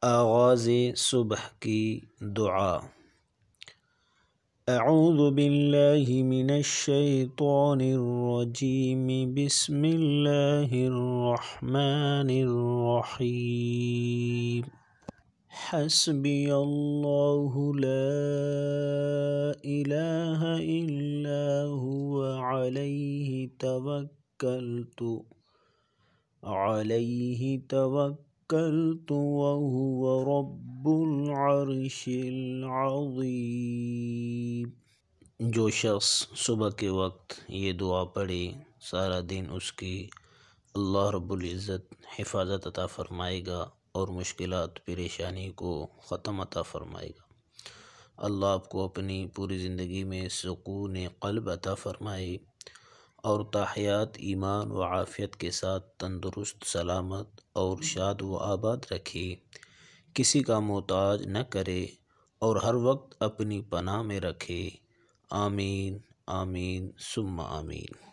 آغاز صبح کی دعا۔ اعوذ باللہ من الشیطان الرجیم، بسم اللہ الرحمن الرحیم۔ حسبی اللہ لا الہ الا هو علیہ توکلت وهو رب العرش العظیم۔ جو شخص صبح کے وقت یہ دعا پڑھے سارا دن اس کی اللہ رب العزت حفاظت عطا فرمائے گا اور مشکلات پریشانی کو ختم عطا فرمائے گا۔ اللہ آپ کو اپنی پوری زندگی میں سکون قلب عطا فرمائے اور تاحیات ایمان و عافیت کے ساتھ تندرست، سلامت اور شاد و آباد رکھے، کسی کا محتاج نہ کرے اور ہر وقت اپنی پناہ میں رکھے۔ آمین آمین ثم آمین۔